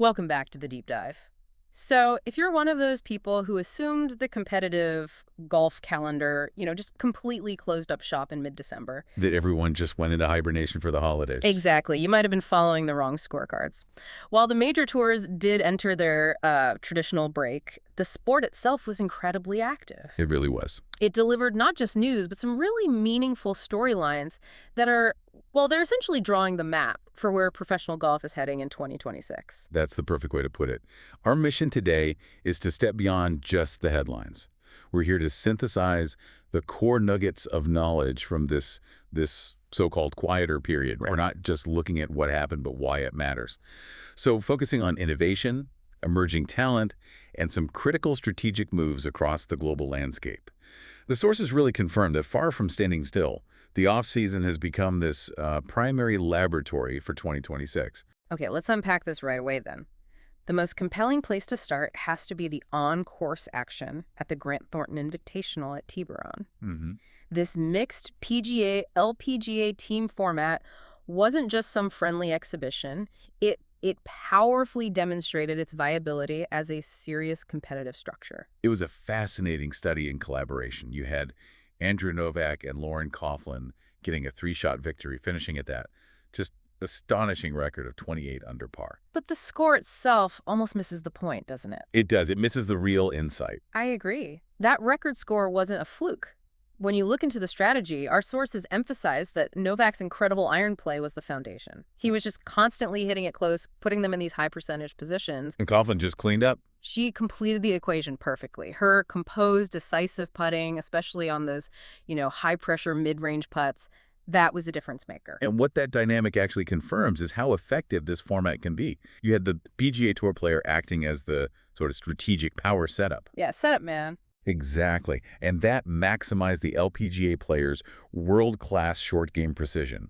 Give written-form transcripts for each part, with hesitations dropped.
Welcome back to the deep dive. So, if you're one of those people who assumed the competitive golf calendar, just completely closed up shop in mid-December. That everyone just went into hibernation for the holidays. Exactly. You might have been following the wrong scorecards. While the major tours did enter their traditional break, the sport itself was incredibly active. It really was. It delivered not just news, but some really meaningful storylines that are, well, they're essentially drawing the map for where professional golf is heading in 2026. That's the perfect way to put it. Our mission today is to step beyond just the headlines. We're here to synthesize the core nuggets of knowledge from this so-called quieter period. Right. We're not just looking at what happened, but why it matters. So focusing on innovation, emerging talent, and some critical strategic moves across the global landscape. The sources really confirm that far from standing still, the off-season has become this primary laboratory for 2026. Okay, let's unpack this right away then. The most compelling place to start has to be the on-course action at the Grant Thornton Invitational at Tiburon. Mm-hmm. This mixed PGA, LPGA team format wasn't just some friendly exhibition. It powerfully demonstrated its viability as a serious competitive structure. It was a fascinating study in collaboration. You had Andrew Novak and Lauren Coughlin getting a 3-shot victory, finishing at that just astonishing record of 28 under par. But the score itself almost misses the point, doesn't it? It does. It misses the real insight. I agree. That record score wasn't a fluke. When you look into the strategy, our sources emphasize that Novak's incredible iron play was the foundation. He was just constantly hitting it close, putting them in these high percentage positions. And Coughlin just cleaned up. She completed the equation perfectly. Her composed, decisive putting, especially on those, high-pressure mid-range putts, that was the difference maker. And what that dynamic actually confirms is how effective this format can be. You had the PGA Tour player acting as the sort of strategic power setup. Yeah, setup man. Exactly. And that maximized the LPGA player's world-class short game precision.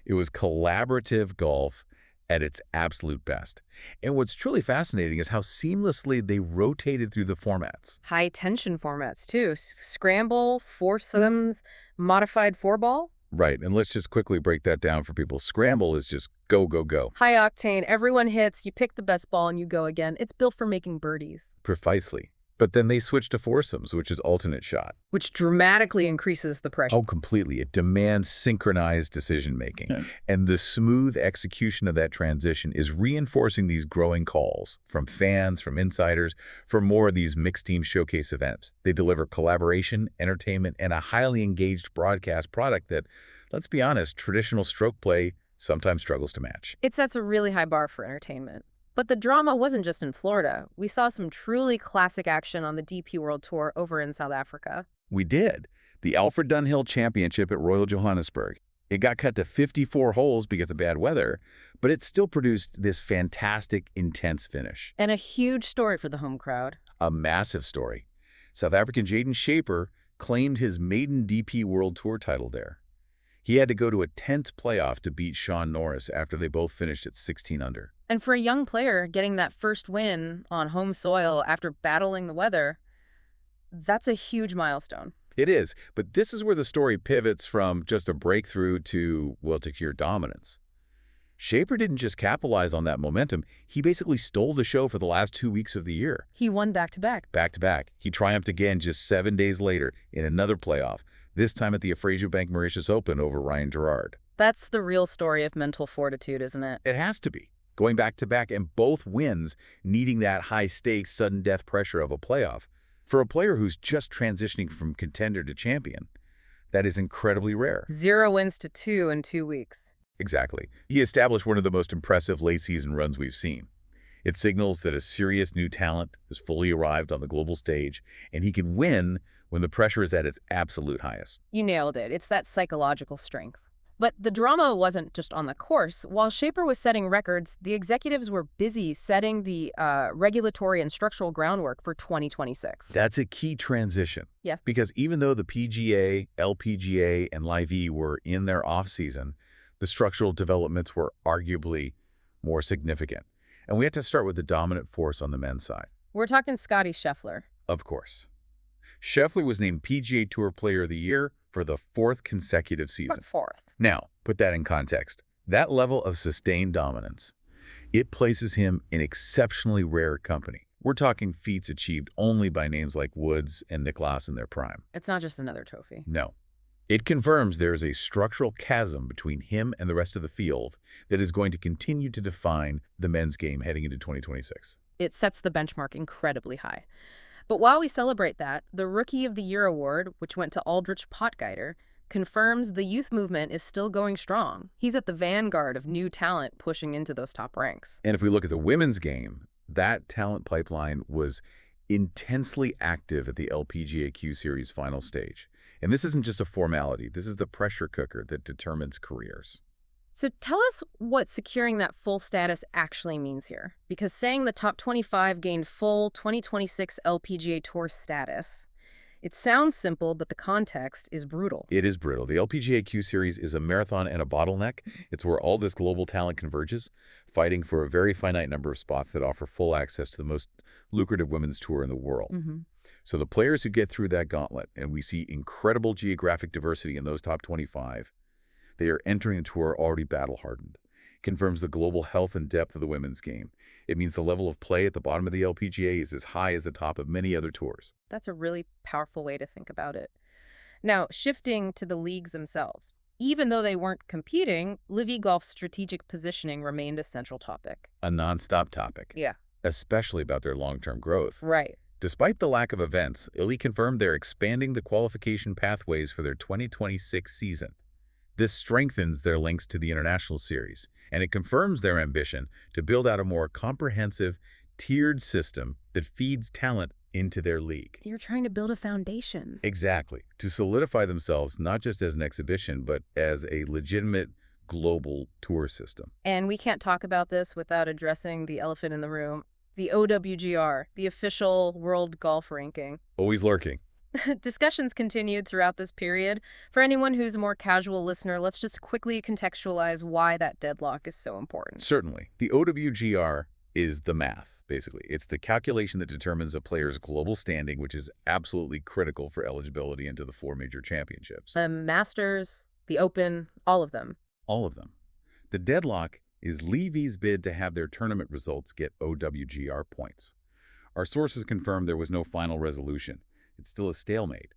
It was collaborative golf at its absolute best. And what's truly fascinating is how seamlessly they rotated through the formats. High-tension formats, too. Scramble, foursomes, modified four-ball. Right, and let's just quickly break that down for people. Scramble is just go, go, go. High octane, everyone hits, you pick the best ball and you go again. It's built for making birdies. Precisely. But then they switched to foursomes, which is alternate shot. Which dramatically increases the pressure. Oh, completely. It demands synchronized decision-making. Yeah. And the smooth execution of that transition is reinforcing these growing calls from fans, from insiders, for more of these mixed-team showcase events. They deliver collaboration, entertainment, and a highly engaged broadcast product that, let's be honest, traditional stroke play sometimes struggles to match. It sets a really high bar for entertainment. But the drama wasn't just in Florida. We saw some truly classic action on the DP World Tour over in South Africa. We did. The Alfred Dunhill Championship at Royal Johannesburg. It got cut to 54 holes because of bad weather, but it still produced this fantastic, intense finish. And a huge story for the home crowd. A massive story. South African Jaden Shaper claimed his maiden DP World Tour title there. He had to go to a 10th playoff to beat Sean Norris after they both finished at 16 under. And for a young player, getting that first win on home soil after battling the weather, that's a huge milestone. It is, but this is where the story pivots from just a breakthrough to pure dominance. Shaper didn't just capitalize on that momentum, he basically stole the show for the last 2 weeks of the year. He won back-to-back. Back-to-back. He triumphed again just 7 days later in another playoff, this time at the Afrasia Bank Mauritius Open over Ryan Gerard. That's the real story of mental fortitude, isn't it? It has to be. Going back-to-back and both wins needing that high-stakes, sudden-death pressure of a playoff. For a player who's just transitioning from contender to champion, that is incredibly rare. 0 wins to 2 in 2 weeks. Exactly. He established one of the most impressive late-season runs we've seen. It signals that a serious new talent has fully arrived on the global stage, and he can win when the pressure is at its absolute highest. You nailed it. It's that psychological strength. But the drama wasn't just on the course. While Shaper was setting records, the executives were busy setting the regulatory and structural groundwork for 2026. That's a key transition. Yeah. Because even though the PGA, LPGA, and LIV were in their off-season, the structural developments were arguably more significant. And we had to start with the dominant force on the men's side. We're talking Scottie Scheffler. Of course. Scheffler was named PGA Tour Player of the Year for the 4th consecutive season. Fourth. Now, put that in context. That level of sustained dominance, It places him in exceptionally rare company. We're talking feats achieved only by names like Woods and Nicklaus in their prime. It's not just another trophy. No. It confirms there is a structural chasm between him and the rest of the field that is going to continue to define the men's game heading into 2026. It sets the benchmark incredibly high. But while we celebrate that, the Rookie of the Year award, which went to Aldrich Potgieter, confirms the youth movement is still going strong. He's at the vanguard of new talent pushing into those top ranks. And if we look at the women's game, that talent pipeline was intensely active at the LPGA Q Series final stage. And this isn't just a formality. This is the pressure cooker that determines careers. So tell us what securing that full status actually means here. Because saying the top 25 gained full 2026 LPGA Tour status, it sounds simple, but the context is brutal. It is brutal. The LPGA Q Series is a marathon and a bottleneck. It's where all this global talent converges, fighting for a very finite number of spots that offer full access to the most lucrative women's tour in the world. So the players who get through that gauntlet, and we see incredible geographic diversity in those top 25, they are entering a tour already battle-hardened. Confirms the global health and depth of the women's game. It means the level of play at the bottom of the LPGA is as high as the top of many other tours. That's a really powerful way to think about it. Now, shifting to the leagues themselves. Even though they weren't competing, Livy Golf's strategic positioning remained a central topic. A nonstop topic. Yeah. Especially about their long-term growth. Right. Despite the lack of events, Illy confirmed they're expanding the qualification pathways for their 2026 season. This strengthens their links to the International Series, and it confirms their ambition to build out a more comprehensive, tiered system that feeds talent into their league. You're trying to build a foundation. Exactly. To solidify themselves not just as an exhibition, but as a legitimate global tour system. And we can't talk about this without addressing the elephant in the room. The OWGR, the official world golf ranking. Always lurking. Discussions continued throughout this period. For anyone who's a more casual listener, let's just quickly contextualize why that deadlock is so important. Certainly. The OWGR is the math, basically. It's the calculation that determines a player's global standing, which is absolutely critical for eligibility into the 4 major championships. The Masters, the Open, all of them. All of them. The deadlock is Levy's bid to have their tournament results get OWGR points. Our sources confirm there was no final resolution. It's still a stalemate.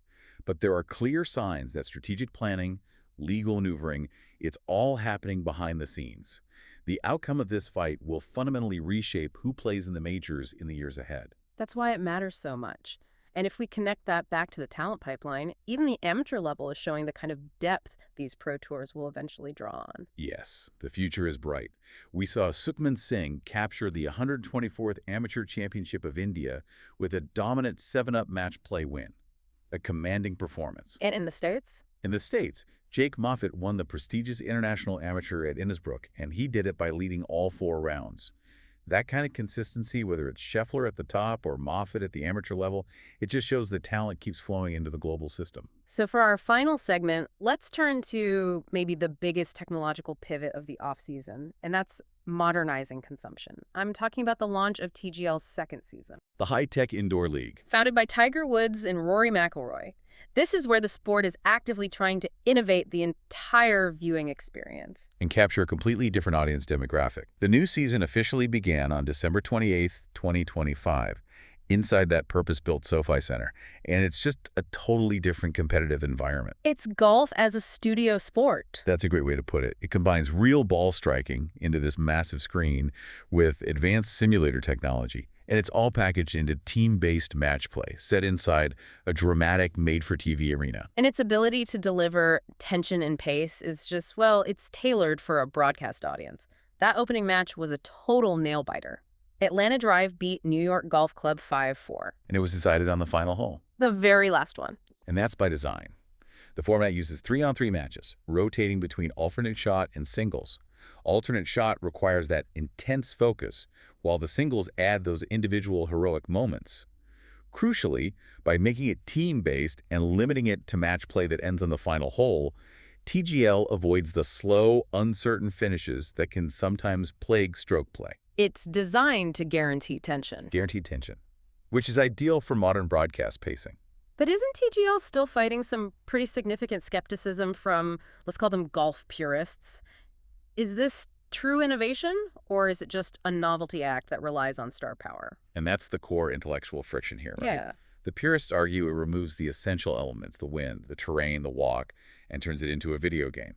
But there are clear signs that strategic planning, legal maneuvering, it's all happening behind the scenes. The outcome of this fight will fundamentally reshape who plays in the majors in the years ahead. That's why it matters so much. And if we connect that back to the talent pipeline, even the amateur level is showing the kind of depth these pro tours will eventually draw on. Yes, the future is bright. We saw Sukhman Singh capture the 124th Amateur Championship of India with a dominant 7-up match play win. A commanding performance. And in the States? In the States, Jake Moffitt won the prestigious International Amateur at Innisbrook, and he did it by leading all 4 rounds. That kind of consistency, whether it's Scheffler at the top or Moffitt at the amateur level, it just shows the talent keeps flowing into the global system. So for our final segment, let's turn to maybe the biggest technological pivot of the offseason, and that's modernizing consumption. I'm talking about the launch of TGL's second season. The High-Tech Indoor League. Founded by Tiger Woods and Rory McIlroy. This is where the sport is actively trying to innovate the entire viewing experience. And capture a completely different audience demographic. The new season officially began on December 28, 2025, inside that purpose-built SoFi Center. And it's just a totally different competitive environment. It's golf as a studio sport. That's a great way to put it. It combines real ball striking into this massive screen with advanced simulator technology. And it's all packaged into team-based match play, set inside a dramatic made-for-TV arena. And its ability to deliver tension and pace is just, well, it's tailored for a broadcast audience. That opening match was a total nail-biter. Atlanta Drive beat New York Golf Club 5-4. And it was decided on the final hole. The very last one. And that's by design. The format uses 3-on-3 matches, rotating between alternate shot and singles. Alternate shot requires that intense focus, while the singles add those individual heroic moments. Crucially, by making it team-based and limiting it to match play that ends on the final hole, TGL avoids the slow, uncertain finishes that can sometimes plague stroke play. It's designed to guarantee tension. Guaranteed tension, which is ideal for modern broadcast pacing. But isn't TGL still fighting some pretty significant skepticism from, let's call them golf purists? Is this True innovation, or is it just a novelty act that relies on star power? And that's the core intellectual friction here, right? Yeah. The purists argue it removes the essential elements, the wind, the terrain, the walk, and turns it into a video game.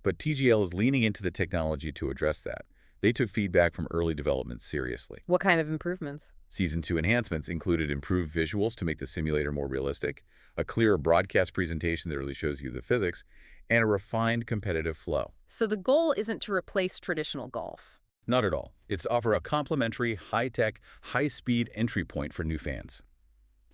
But TGL is leaning into the technology to address that. They took feedback from early development seriously. What kind of improvements? Season 2 enhancements included improved visuals to make the simulator more realistic, a clearer broadcast presentation that really shows you the physics, and a refined competitive flow. So the goal isn't to replace traditional golf. Not at all. It's to offer a complementary, high-tech, high-speed entry point for new fans.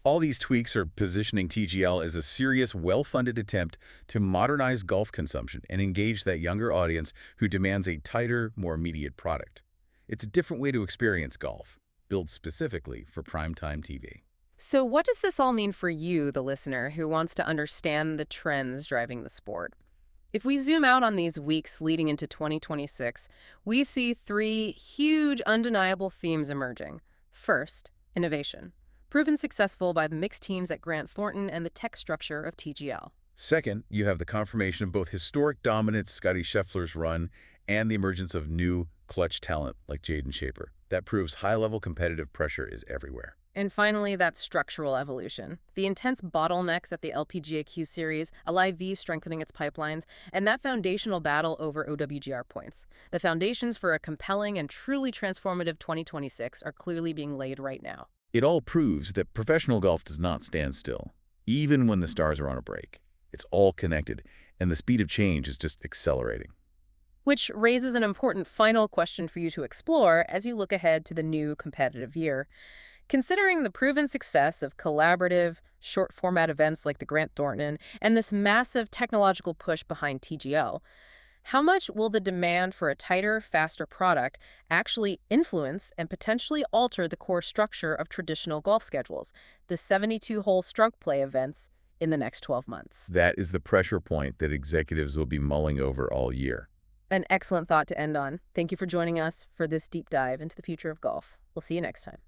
All these tweaks are positioning TGL as a serious, well-funded attempt to modernize golf consumption and engage that younger audience who demands a tighter, more immediate product. It's a different way to experience golf, built specifically for primetime TV. So what does this all mean for you, the listener, who wants to understand the trends driving the sport? If we zoom out on these weeks leading into 2026, we see three huge, undeniable themes emerging. First, innovation, proven successful by the mixed teams at Grant Thornton and the tech structure of TGL. Second, you have the confirmation of both historic dominance Scotty Scheffler's run and the emergence of new, clutch talent like Jaden Shaper. That proves high-level competitive pressure is everywhere. And finally, that structural evolution. The intense bottlenecks at the LPGA Series, a Live V strengthening its pipelines, and that foundational battle over OWGR points. The foundations for a compelling and truly transformative 2026 are clearly being laid right now. It all proves that professional golf does not stand still, even when the stars are on a break. It's all connected, and the speed of change is just accelerating. Which raises an important final question for you to explore as you look ahead to the new competitive year. Considering the proven success of collaborative, short-format events like the Grant Thornton and this massive technological push behind TGL, how much will the demand for a tighter, faster product actually influence and potentially alter the core structure of traditional golf schedules, the 72-hole stroke play events, in the next 12 months? That is the pressure point that executives will be mulling over all year. An excellent thought to end on. Thank you for joining us for this deep dive into the future of golf. We'll see you next time.